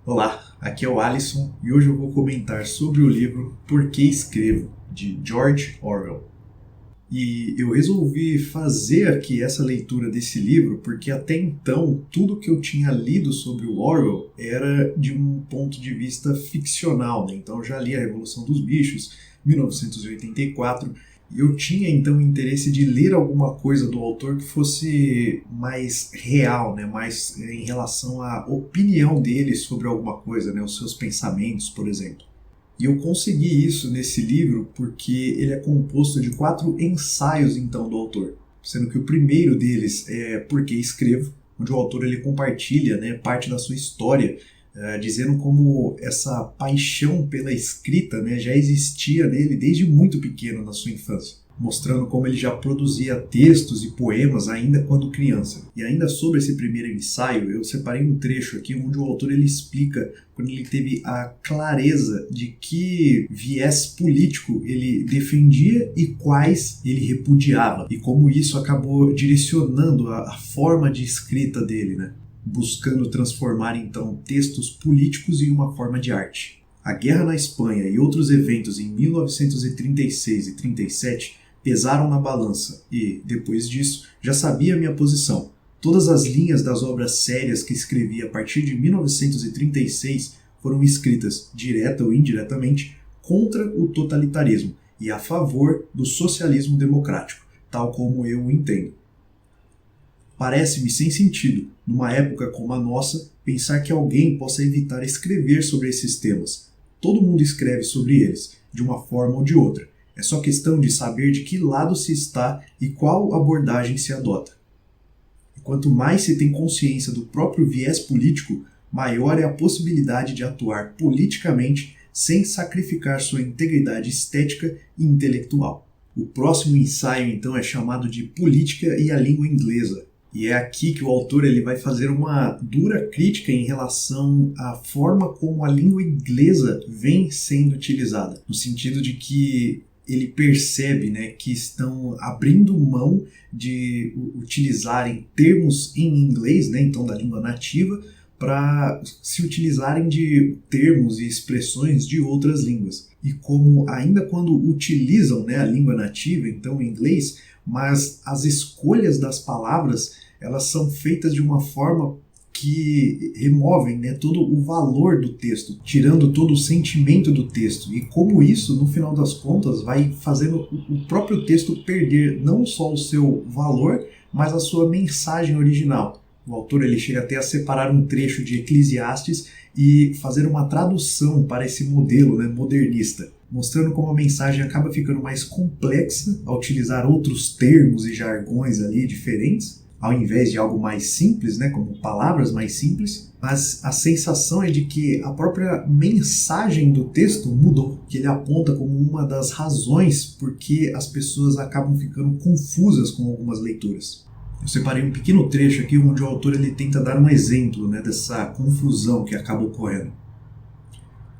Olá, aqui é o Alisson e hoje eu vou comentar sobre o livro Por que Escrevo, de George Orwell. E eu resolvi fazer aqui essa leitura desse livro porque até então tudo que eu tinha lido sobre o Orwell era de um ponto de vista ficcional, né? Então eu já li A Revolução dos Bichos, 1984, e eu tinha então interesse de ler alguma coisa do autor que fosse mais real, né? Mais em relação à opinião dele sobre alguma coisa, né? Os seus pensamentos, por exemplo. E eu consegui isso nesse livro porque ele é composto de 4 ensaios então do autor, sendo que o primeiro deles é Por que Escrevo, onde o autor ele compartilha, né, parte da sua história, dizendo como essa paixão pela escrita, né, já existia nele desde muito pequeno na sua infância, mostrando como ele já produzia textos e poemas ainda quando criança. E ainda sobre esse primeiro ensaio, eu separei um trecho aqui onde o autor ele explica quando ele teve a clareza de que viés político ele defendia e quais ele repudiava, e como isso acabou direcionando a forma de escrita dele, né? Buscando transformar então textos políticos em uma forma de arte. A guerra na Espanha e outros eventos em 1936 e 37 pesaram na balança e, depois disso, já sabia a minha posição. Todas as linhas das obras sérias que escrevi a partir de 1936 foram escritas, direta ou indiretamente, contra o totalitarismo e a favor do socialismo democrático, tal como eu o entendo. Parece-me sem sentido, numa época como a nossa, pensar que alguém possa evitar escrever sobre esses temas. Todo mundo escreve sobre eles, de uma forma ou de outra. É só questão de saber de que lado se está e qual abordagem se adota. E quanto mais se tem consciência do próprio viés político, maior é a possibilidade de atuar politicamente sem sacrificar sua integridade estética e intelectual. O próximo ensaio, então, é chamado de Política e a Língua Inglesa. E é aqui que o autor ele vai fazer uma dura crítica em relação à forma como a língua inglesa vem sendo utilizada, no sentido de que ele percebe, né, que estão abrindo mão de utilizarem termos em inglês, né, então da língua nativa, para se utilizarem de termos e expressões de outras línguas. E como ainda quando utilizam, né, a língua nativa, então o inglês, mas as escolhas das palavras elas são feitas de uma forma que removem, né, todo o valor do texto, tirando todo o sentimento do texto. E como isso, no final das contas, vai fazendo o próprio texto perder não só o seu valor, mas a sua mensagem original. O autor ele chega até a separar um trecho de Eclesiastes e fazer uma tradução para esse modelo, né, modernista, mostrando como a mensagem acaba ficando mais complexa ao utilizar outros termos e jargões ali diferentes, ao invés de algo mais simples, né, como palavras mais simples, mas a sensação é de que a própria mensagem do texto mudou, que ele aponta como uma das razões por que as pessoas acabam ficando confusas com algumas leituras. Eu separei um pequeno trecho aqui onde o autor ele tenta dar um exemplo, né, dessa confusão que acaba ocorrendo.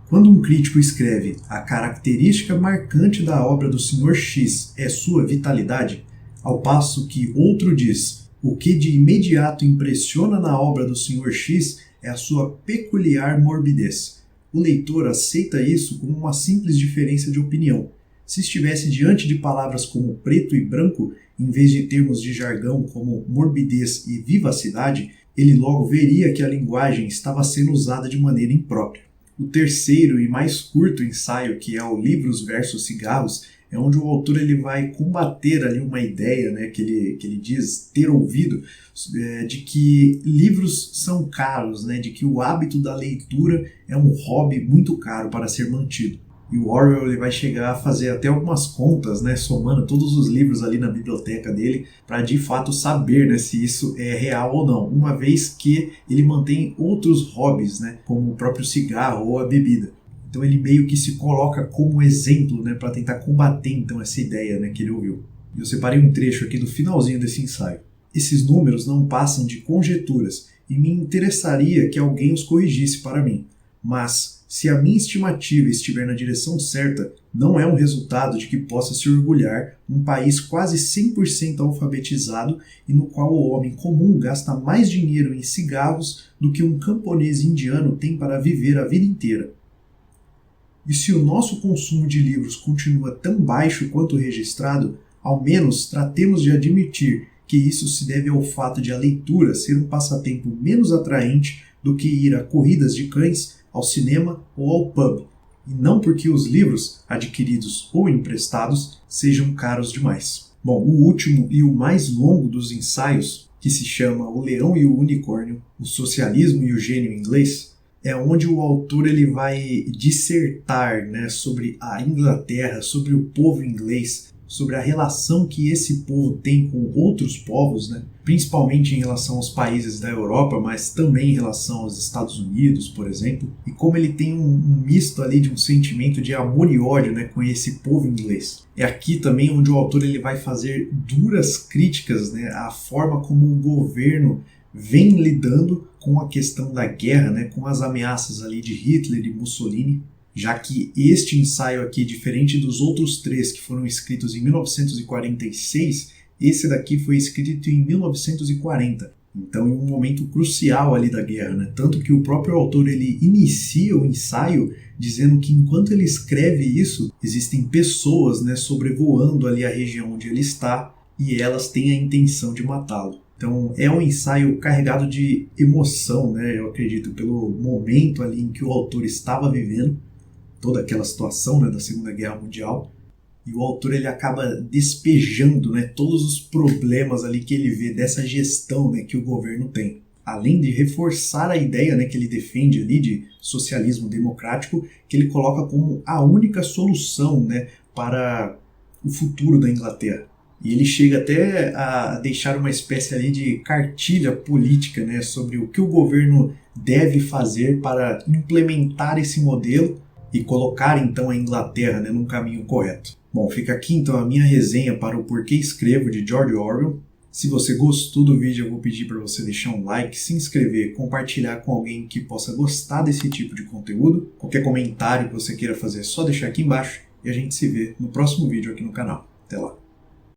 Quando um crítico escreve a característica marcante da obra do Sr. X é sua vitalidade, ao passo que outro diz o que de imediato impressiona na obra do Sr. X é a sua peculiar morbidez. O leitor aceita isso como uma simples diferença de opinião. Se estivesse diante de palavras como preto e branco, em vez de termos de jargão como morbidez e vivacidade, ele logo veria que a linguagem estava sendo usada de maneira imprópria. O terceiro e mais curto ensaio, que é o Livros versus Cigarros, é onde o autor ele vai combater ali uma ideia, né, que ele diz ter ouvido, de que livros são caros, né, de que o hábito da leitura é um hobby muito caro para ser mantido. E o Orwell ele vai chegar a fazer até algumas contas, né, somando todos os livros ali na biblioteca dele, para de fato saber, né, se isso é real ou não, uma vez que ele mantém outros hobbies, né, como o próprio cigarro ou a bebida. Então ele meio que se coloca como exemplo, né, para tentar combater então essa ideia, né, que ele ouviu. Eu separei um trecho aqui do finalzinho desse ensaio. Esses números não passam de conjecturas e me interessaria que alguém os corrigisse para mim. Mas, Se a minha estimativa estiver na direção certa, não é um resultado de que possa se orgulhar um país quase 100% alfabetizado e no qual o homem comum gasta mais dinheiro em cigarros do que um camponês indiano tem para viver a vida inteira. E se o nosso consumo de livros continua tão baixo quanto registrado, ao menos tratemos de admitir que isso se deve ao fato de a leitura ser um passatempo menos atraente do que ir a corridas de cães, ao cinema ou ao pub, e não porque os livros, adquiridos ou emprestados, sejam caros demais. Bom, o último e o mais longo dos ensaios, que se chama O Leão e o Unicórnio, o Socialismo e o Gênio Inglês, é onde o autor ele vai dissertar, né, sobre a Inglaterra, sobre o povo inglês, sobre a relação que esse povo tem com outros povos, né? Principalmente em relação aos países da Europa, mas também em relação aos Estados Unidos, por exemplo, e como ele tem um misto ali de um sentimento de amor e ódio, né, com esse povo inglês. É aqui também onde o autor ele vai fazer duras críticas, né, à forma como o governo vem lidando com a questão da guerra, né, com as ameaças ali de Hitler e Mussolini, já que este ensaio aqui, diferente dos outros três que foram escritos em 1946, esse daqui foi escrito em 1940. Então, em um momento crucial ali da guerra, né? Tanto que o próprio autor ele inicia o ensaio dizendo que enquanto ele escreve isso, existem pessoas, né, sobrevoando ali a região onde ele está e elas têm a intenção de matá-lo. Então é um ensaio carregado de emoção, né, eu acredito, pelo momento ali em que o autor estava vivendo, toda aquela situação, né, da Segunda Guerra Mundial, e o autor ele acaba despejando, né, todos os problemas ali que ele vê dessa gestão, né, que o governo tem. Além de reforçar a ideia, né, que ele defende ali de socialismo democrático, que ele coloca como a única solução, né, para o futuro da Inglaterra. E ele chega até a deixar uma espécie ali de cartilha política, né, sobre o que o governo deve fazer para implementar esse modelo e colocar então a Inglaterra, né, num caminho correto. Bom, fica aqui então a minha resenha para o Porquê Escrevo de George Orwell. Se você gostou do vídeo, eu vou pedir para você deixar um like, se inscrever, compartilhar com alguém que possa gostar desse tipo de conteúdo. Qualquer comentário que você queira fazer é só deixar aqui embaixo e a gente se vê no próximo vídeo aqui no canal. Até lá!